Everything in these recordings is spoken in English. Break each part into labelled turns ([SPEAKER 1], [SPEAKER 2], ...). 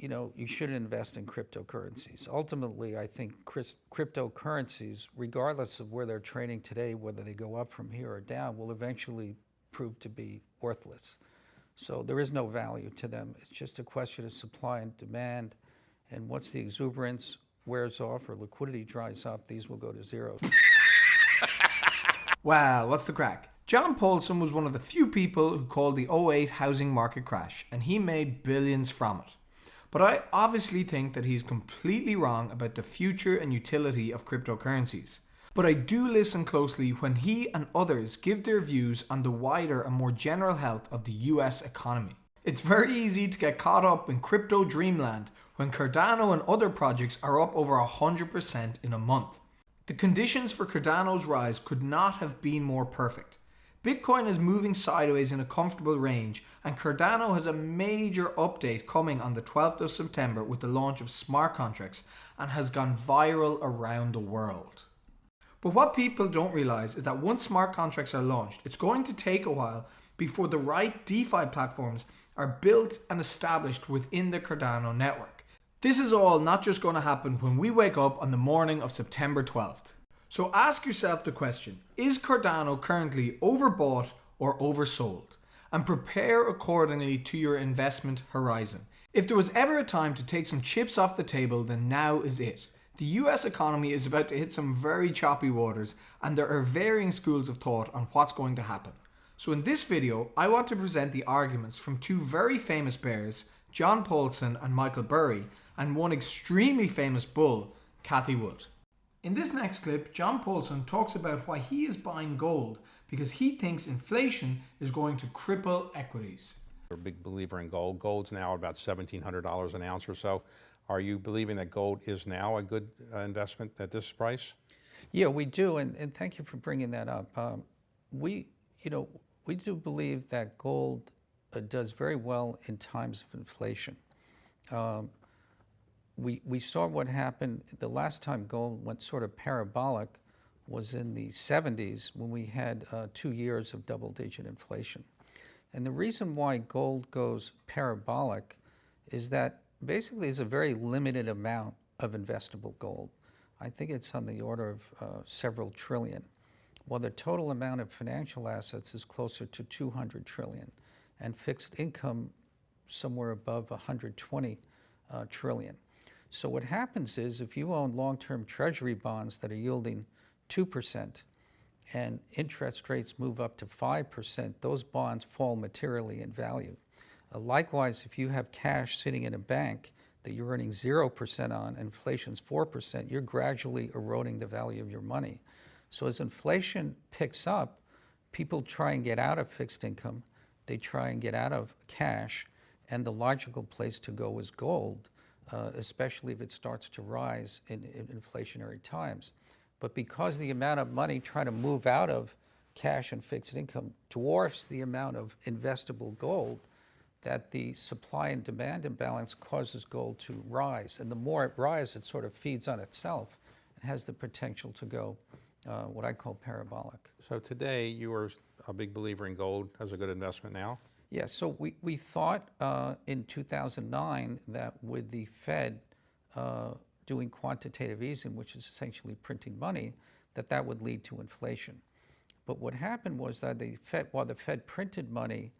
[SPEAKER 1] you shouldn't invest in cryptocurrencies. Ultimately, I think cryptocurrencies, regardless of where they're trading today, whether they go up from here or down, will eventually prove to be worthless. So there is no value to them. It's just a question of supply and demand. And once the exuberance wears off or liquidity dries up, these will go to zero.
[SPEAKER 2] Well, what's the crack? John Paulson was one of the few people who called the '08 housing market crash, and he made billions from it. But I obviously think that he's completely wrong about the future and utility of cryptocurrencies. But I do listen closely when he and others give their views on the wider and more general health of the US economy. It's very easy to get caught up in crypto dreamland when Cardano and other projects are up over 100% in a month. The conditions for Cardano's rise could not have been more perfect. Bitcoin is moving sideways in a comfortable range, and Cardano has a major update coming on the 12th of September with the launch of smart contracts and has gone viral around the world. But what people don't realize is that once smart contracts are launched, it's going to take a while before the right DeFi platforms are built and established within the Cardano network. This is all not just going to happen when we wake up on the morning of September 12th. So ask yourself the question, is Cardano currently overbought or oversold? And prepare accordingly to your investment horizon. If there was ever a time to take some chips off the table, then now is it. The US economy is about to hit some very choppy waters, and there are varying schools of thought on what's going to happen. So in this video, I want to present the arguments from two very famous bears, John Paulson and Michael Burry, and one extremely famous bull, Cathie Wood. In this next clip, John Paulson talks about why he is buying gold because he thinks inflation is going to cripple equities.
[SPEAKER 3] We're a big believer in gold. Gold's now about $1,700 an ounce or so. Are you believing that gold is now a good investment at this price?
[SPEAKER 1] Yeah, we do, and thank you for bringing that up. We do believe that gold does very well in times of inflation. We saw what happened the last time gold went sort of parabolic was in the 70s when we had 2 years of double-digit inflation. And the reason why gold goes parabolic is that basically it's a very limited amount of investable gold. I think it's on the order of several trillion, while the total amount of financial assets is closer to 200 trillion, and fixed income somewhere above 120 trillion. So what happens is if you own long-term treasury bonds that are yielding 2% and interest rates move up to 5%, those bonds fall materially in value. Likewise, if you have cash sitting in a bank that you're earning 0% on, inflation's 4%, you're gradually eroding the value of your money. So as inflation picks up, people try and get out of fixed income, they try and get out of cash, and the logical place to go is gold, especially if it starts to rise in inflationary times. But because the amount of money trying to move out of cash and fixed income dwarfs the amount of investable gold, that the supply and demand imbalance causes gold to rise. And the more it rises, it sort of feeds on itself and has the potential to go what I call parabolic.
[SPEAKER 3] So today you are a big believer in gold as a good investment now?
[SPEAKER 1] Yeah, so we thought in 2009 that with the Fed doing quantitative easing, which is essentially printing money, that would lead to inflation. But what happened was that while the Fed printed money,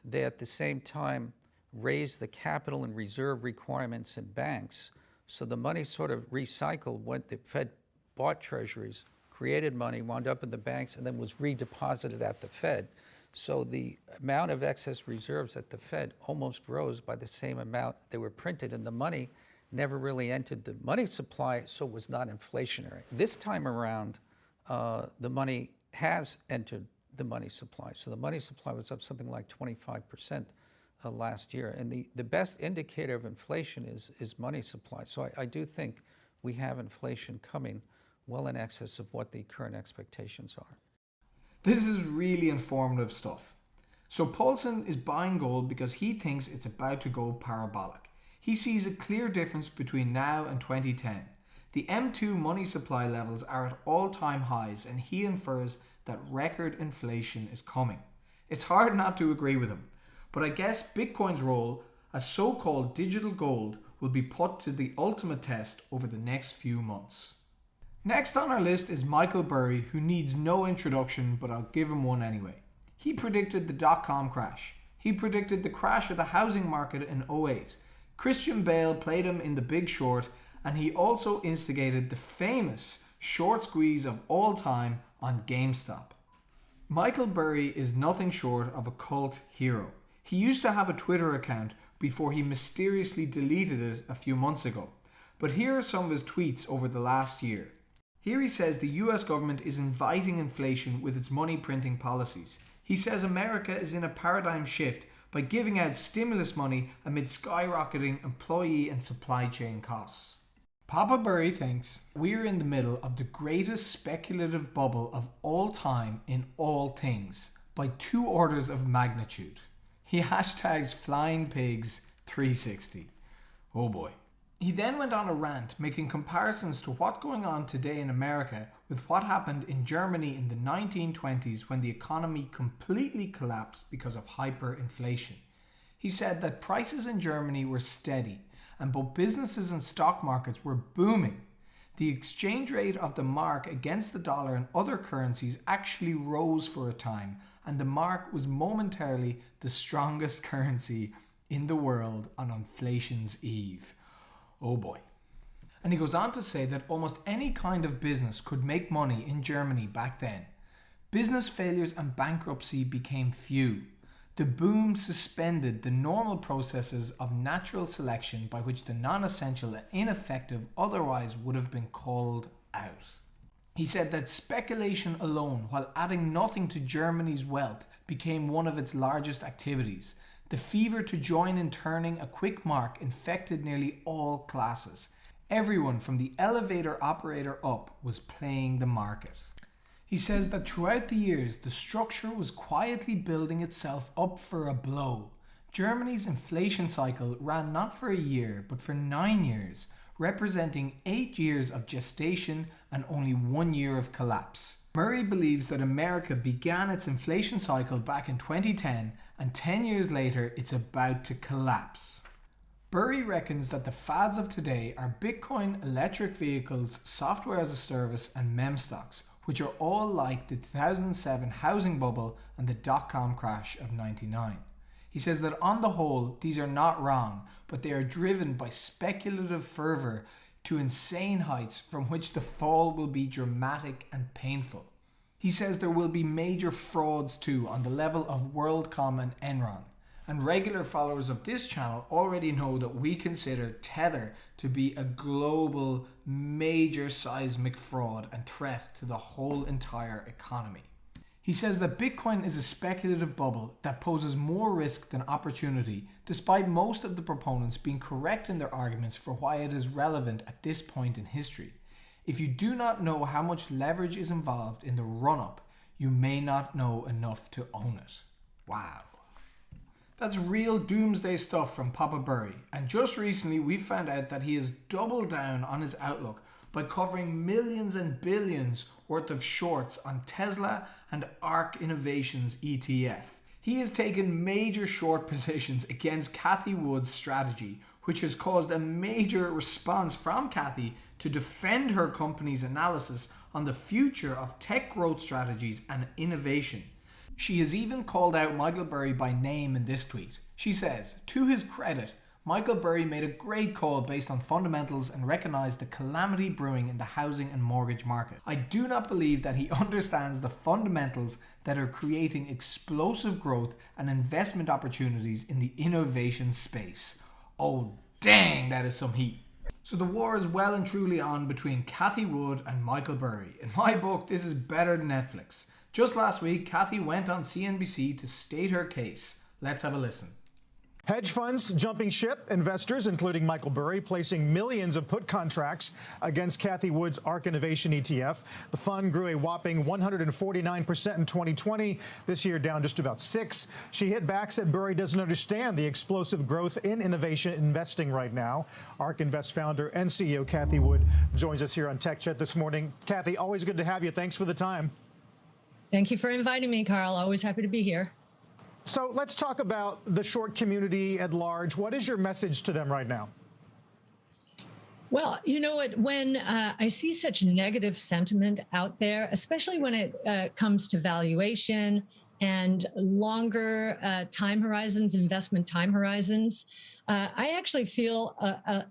[SPEAKER 1] they at the same time raised the capital and reserve requirements in banks. So the money sort of recycled when the Fed bought treasuries, created money, wound up in the banks, and then was redeposited at the Fed. So the amount of excess reserves at the Fed almost rose by the same amount they were printed, and the money never really entered the money supply, so it was not inflationary. This time around, the money has entered the money supply. So the money supply was up something like 25% last year. And the best indicator of inflation is money supply. So I do think we have inflation coming well in excess of what the current expectations are.
[SPEAKER 2] This is really informative stuff. So Paulson is buying gold because he thinks it's about to go parabolic. He sees a clear difference between now and 2010. The M2 money supply levels are at all-time highs, and he infers that record inflation is coming. It's hard not to agree with him, but I guess Bitcoin's role as so-called digital gold will be put to the ultimate test over the next few months. Next on our list is Michael Burry, who needs no introduction, but I'll give him one anyway. He predicted the dot-com crash. He predicted the crash of the housing market in 2008. Christian Bale played him in The Big Short, and he also instigated the famous short squeeze of all time on GameStop. Michael Burry is nothing short of a cult hero. He used to have a Twitter account before he mysteriously deleted it a few months ago. But here are some of his tweets over the last year. Here he says the US government is inviting inflation with its money printing policies. He says America is in a paradigm shift by giving out stimulus money amid skyrocketing employee and supply chain costs. Papa Burry thinks we're in the middle of the greatest speculative bubble of all time in all things by 2 orders of magnitude. He hashtags flying pigs 360. Oh boy. He then went on a rant making comparisons to what's going on today in America with what happened in Germany in the 1920s when the economy completely collapsed because of hyperinflation. He said that prices in Germany were steady and both businesses and stock markets were booming. The exchange rate of the mark against the dollar and other currencies actually rose for a time, and the mark was momentarily the strongest currency in the world on inflation's eve. Oh boy. And he goes on to say that almost any kind of business could make money in Germany back then. Business failures and bankruptcy became few. The boom suspended the normal processes of natural selection by which the non-essential and ineffective otherwise would have been called out. He said that speculation alone, while adding nothing to Germany's wealth, became one of its largest activities. The fever to join in turning a quick mark infected nearly all classes. Everyone from the elevator operator up was playing the market. He says that throughout the years, the structure was quietly building itself up for a blow. Germany's inflation cycle ran not for a year, but for 9 years, representing 8 years of gestation and only 1 year of collapse. Murray believes that America began its inflation cycle back in 2010, and 10 years later, it's about to collapse. Burry reckons that the fads of today are Bitcoin, electric vehicles, software as a service, and meme stocks, which are all like the 2007 housing bubble and the dot-com crash of '99. He says that on the whole, these are not wrong, but they are driven by speculative fervor to insane heights from which the fall will be dramatic and painful. He says there will be major frauds too on the level of WorldCom and Enron. And regular followers of this channel already know that we consider Tether to be a global, major seismic fraud and threat to the whole entire economy. He says that Bitcoin is a speculative bubble that poses more risk than opportunity, despite most of the proponents being correct in their arguments for why it is relevant at this point in history. If you do not know how much leverage is involved in the run-up, you may not know enough to own it. Wow. That's real doomsday stuff from Papa Burry, and just recently we found out that he has doubled down on his outlook by covering millions and billions worth of shorts on Tesla and Ark Innovation's ETF. He has taken major short positions against Cathie Wood's strategy, which has caused a major response from Cathie to defend her company's analysis on the future of tech growth strategies and innovation. She has even called out Michael Burry by name in this tweet. She says, to his credit, Michael Burry made a great call based on fundamentals and recognized the calamity brewing in the housing and mortgage market. I do not believe that he understands the fundamentals that are creating explosive growth and investment opportunities in the innovation space. Oh dang, that is some heat. So the war is well and truly on between Cathie Wood and Michael Burry. In my book, this is better than Netflix. Just last week, Cathie went on CNBC to state her case. Let's have a listen.
[SPEAKER 4] Hedge funds jumping ship, investors, including Michael Burry, placing millions of put contracts against Cathie Wood's Ark Innovation ETF. The fund grew a whopping 149% in 2020. This year down just about 6%. She hit back, said Burry doesn't understand the explosive growth in innovation investing right now. Ark Invest founder and CEO Cathie Wood joins us here on Tech Chat this morning. Cathie, always good to have you. Thanks for the time.
[SPEAKER 5] Thank you for inviting me, Carl. Always happy to be here.
[SPEAKER 4] So let's talk about the short community at large. What is your message to them right now?
[SPEAKER 5] Well, you know what? When I see such negative sentiment out there, especially when it comes to valuation and longer time horizons, investment time horizons, I actually feel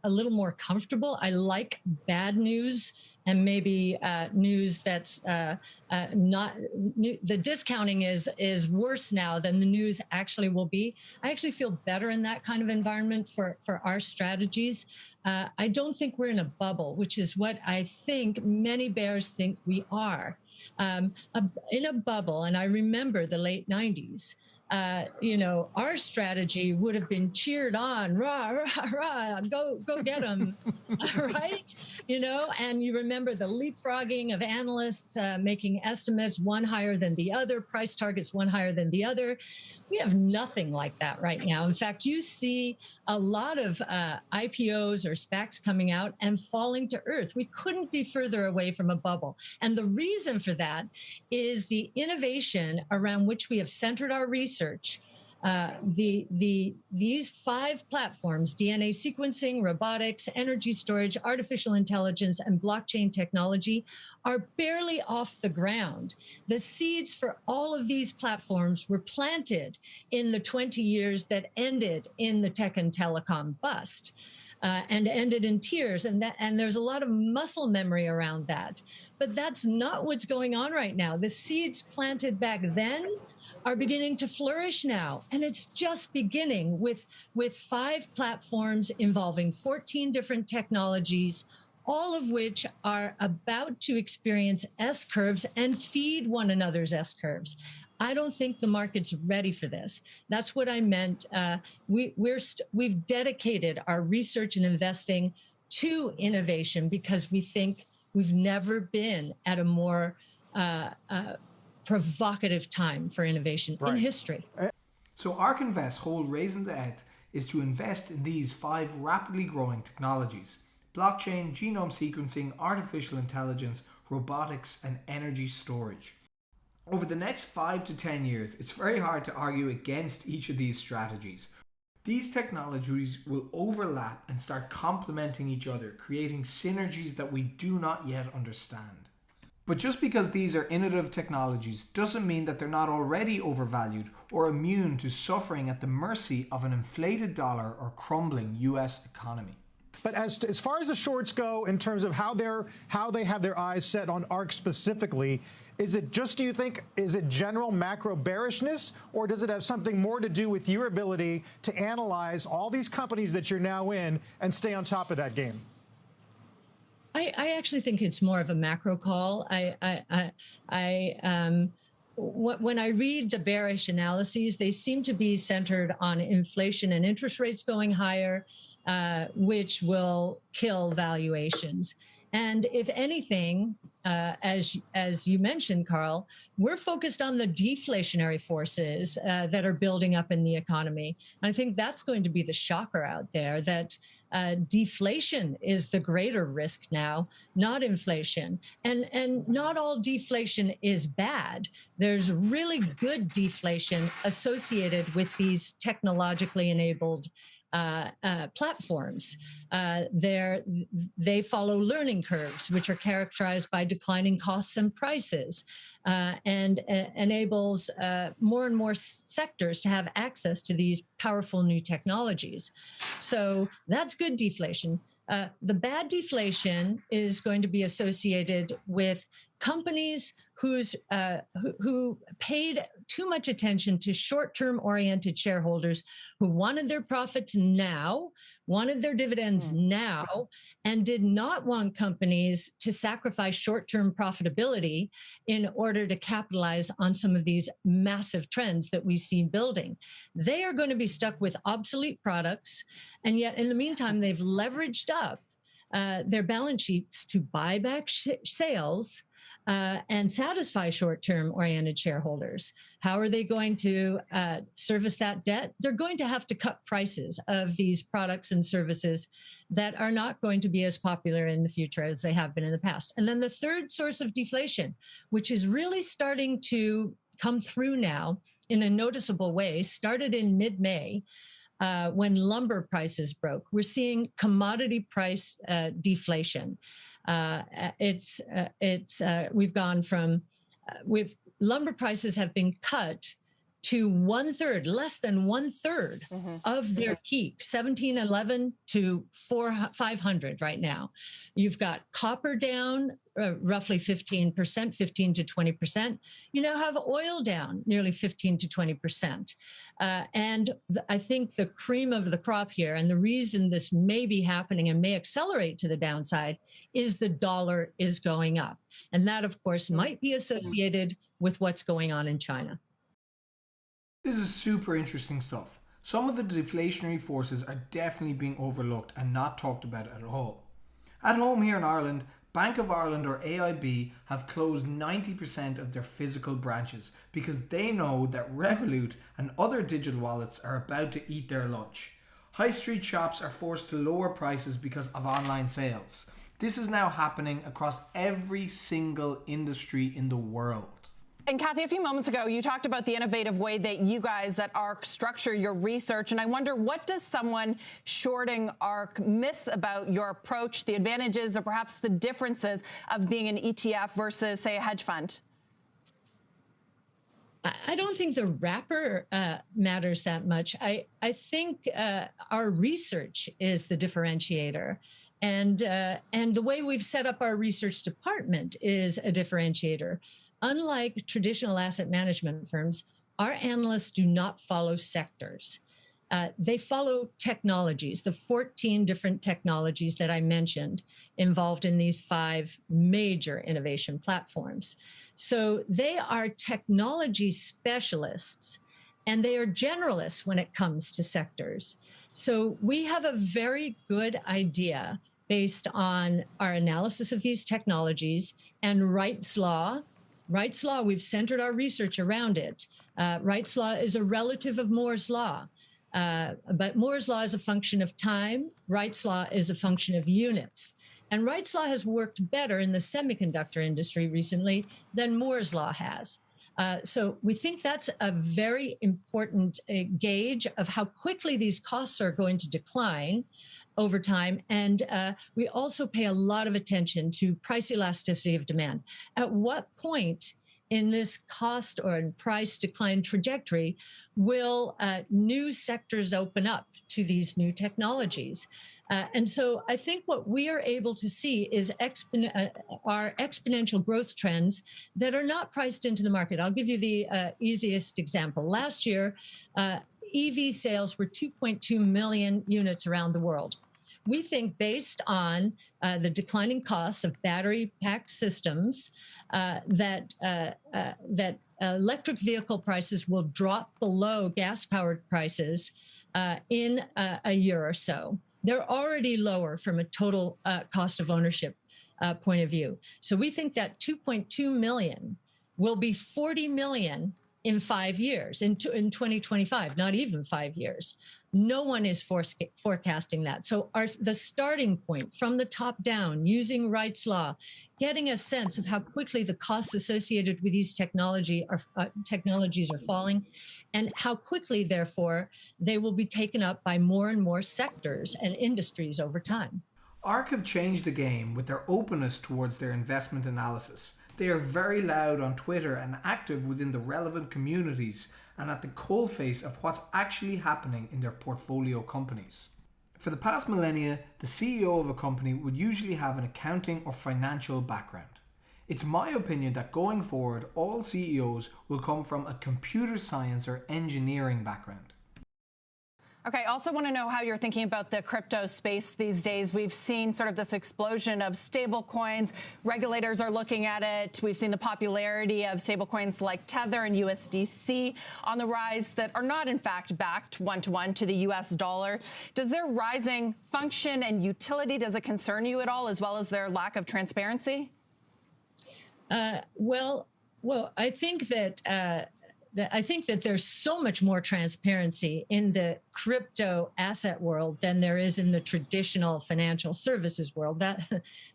[SPEAKER 5] a little more comfortable. I like bad news and maybe news that's not the discounting is worse now than the news actually will be. I actually feel better in that kind of environment for our strategies. I don't think we're in a bubble, which is what I think many bears think we are. In a bubble, and I remember the late 90s, our strategy would have been cheered on, rah, rah, rah, go get them, right? And you remember the leapfrogging of analysts making estimates, one higher than the other, price targets one higher than the other. We have nothing like that right now. In fact, you see a lot of IPOs or SPACs coming out and falling to earth. We couldn't be further away from a bubble. And the reason for that is the innovation around which we have centered our research. These 5 platforms, DNA sequencing, robotics, energy storage, artificial intelligence, and blockchain technology, are barely off the ground. The seeds for all of these platforms were planted in the 20 years that ended in the tech and telecom bust. And ended in tears, and there's a lot of muscle memory around that. But that's not what's going on right now. The seeds planted back then are beginning to flourish now, and it's just beginning with 5 platforms involving 14 different technologies, all of which are about to experience S-curves and feed one another's S-curves. I don't think the market's ready for this. That's what I meant. We've dedicated our research and investing to innovation because we think we've never been at a more provocative time for innovation in history.
[SPEAKER 2] So Ark Invest's whole raison d'etre is to invest in these 5 rapidly growing technologies: blockchain, genome sequencing, artificial intelligence, robotics, and energy storage. Over the next 5 to 10 years, it's very hard to argue against each of these strategies. These technologies will overlap and start complementing each other, creating synergies that we do not yet understand. But just because these are innovative technologies doesn't mean that they're not already overvalued or immune to suffering at the mercy of an inflated dollar or crumbling US economy.
[SPEAKER 4] But as far as the shorts go, in terms of how they have their eyes set on ARK specifically, is it just, do you think, is it general macro bearishness, or does it have something more to do with your ability to analyze all these companies that you're now in and stay on top of that game?
[SPEAKER 5] I actually think it's more of a macro call. When I read the bearish analyses, they seem to be centered on inflation and interest rates going higher, which will kill valuations. And if anything, as you mentioned, Carl, we're focused on the deflationary forces that are building up in the economy. And I think that's going to be the shocker out there, that deflation is the greater risk now, not inflation. And not all deflation is bad. There's really good deflation associated with these technologically enabled platforms. They follow learning curves, which are characterized by declining costs and prices, and enables more and more sectors to have access to these powerful new technologies. So that's good deflation. The bad deflation is going to be associated with companies who paid too much attention to short-term oriented shareholders who wanted their profits now, wanted their dividends now, and did not want companies to sacrifice short-term profitability in order to capitalize on some of these massive trends that we see building. They are going to be stuck with obsolete products, and yet in the meantime, they've leveraged up their balance sheets to buy back sales and satisfy short-term oriented shareholders. How are they going to service that debt? They're going to have to cut prices of these products and services that are not going to be as popular in the future as they have been in the past. And then the third source of deflation, which is really starting to come through now in a noticeable way, started in mid-May, when lumber prices broke. We're seeing commodity price deflation. We've gone from lumber prices have been cut to 1/3, less than 1/3 of their peak, 1711 to 500 right now. You've got copper down roughly 15%, 15 to 20%. You now have oil down nearly 15 to 20%. And I think the cream of the crop here, and the reason this may be happening and may accelerate to the downside, is the dollar is going up. And that, of course, might be associated with what's going on in China.
[SPEAKER 2] This is super interesting stuff. Some of the deflationary forces are definitely being overlooked and not talked about at all. At home here in Ireland, Bank of Ireland or AIB have closed 90% of their physical branches because they know that Revolut and other digital wallets are about to eat their lunch. High street shops are forced to lower prices because of online sales. This is now happening across every single industry in the world.
[SPEAKER 6] And Cathie, a few moments ago, you talked about the innovative way that you guys at Ark structure your research. And I wonder, what does someone shorting Ark miss about your approach, the advantages or perhaps the differences of being an ETF versus, say, a hedge fund?
[SPEAKER 5] I don't think the wrapper matters that much. I think our research is the differentiator. And the way we've set up our research department is a differentiator. Unlike traditional asset management firms, our analysts do not follow sectors. They follow technologies, the 14 different technologies that I mentioned involved in these 5 major innovation platforms. So they are technology specialists, and they are generalists when it comes to sectors. So we have a very good idea based on our analysis of these technologies and Wright's Law. Wright's Law, we've centered our research around it. Wright's Law is a relative of Moore's Law, but Moore's Law is a function of time. Wright's Law is a function of units. And Wright's Law has worked better in the semiconductor industry recently than Moore's Law has. So we think that's a very important gauge of how quickly these costs are going to decline over time. And we also pay a lot of attention to price elasticity of demand. At what point in this cost or in price decline trajectory will new sectors open up to these new technologies? And so I think what we are able to see is our exponential growth trends that are not priced into the market. I'll give you the easiest example. Last year, EV sales were 2.2 million units around the world. We think, based on the declining costs of battery pack systems, that electric vehicle prices will drop below gas-powered prices in a year or so. They're already lower from a total cost of ownership point of view. So we think that 2.2 million will be 40 million in 5 years, in 2025, not even 5 years. No one is forecasting that. So the starting point from the top down, using Wright's Law, getting a sense of how quickly the costs associated with these technologies are falling, and how quickly, therefore, they will be taken up by more and more sectors and industries over time.
[SPEAKER 2] Ark have changed the game with their openness towards their investment analysis. They are very loud on Twitter and active within the relevant communities and at the coalface of what's actually happening in their portfolio companies. For the past millennia, the CEO of a company would usually have an accounting or financial background. It's my opinion that going forward, all CEOs will come from a computer science or engineering background.
[SPEAKER 6] Okay, I also want to know how you're thinking about the crypto space these days. We've seen sort of this explosion of stable coins. Regulators are looking at it. We've seen the popularity of stable coins like Tether and USDC on the rise that are not, in fact, backed one-to-one to the US dollar. Does their rising function and utility, does it concern you at all, as well as their lack of transparency?
[SPEAKER 5] Well, I think that I think that there's so much more transparency in the crypto asset world than there is in the traditional financial services world.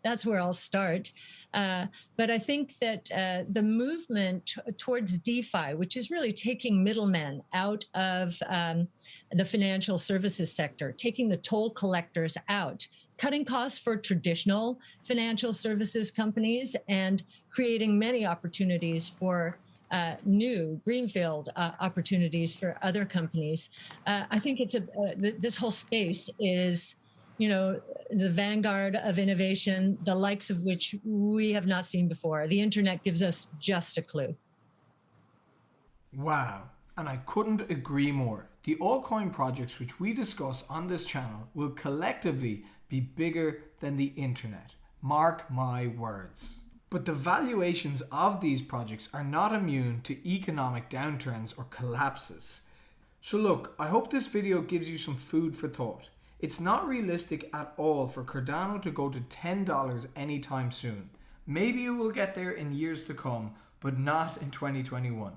[SPEAKER 5] That's where I'll start. But I think that the movement towards DeFi, which is really taking middlemen out of the financial services sector, taking the toll collectors out, cutting costs for traditional financial services companies, and creating many opportunities for new greenfield opportunities for other companies. I think it's this whole space is, the vanguard of innovation, the likes of which we have not seen before. The internet gives us just a clue.
[SPEAKER 2] Wow, and I couldn't agree more. The altcoin projects which we discuss on this channel will collectively be bigger than the internet. Mark my words. But the valuations of these projects are not immune to economic downturns or collapses. So look, I hope this video gives you some food for thought. It's not realistic at all for Cardano to go to $10 anytime soon. Maybe it will get there in years to come, but not in 2021.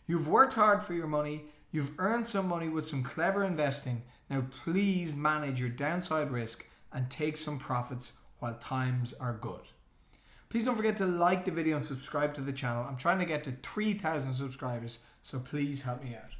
[SPEAKER 2] You've worked hard for your money, you've earned some money with some clever investing. Now please manage your downside risk and take some profits while times are good. Please don't forget to like the video and subscribe to the channel. I'm trying to get to 3,000 subscribers, so please help me out.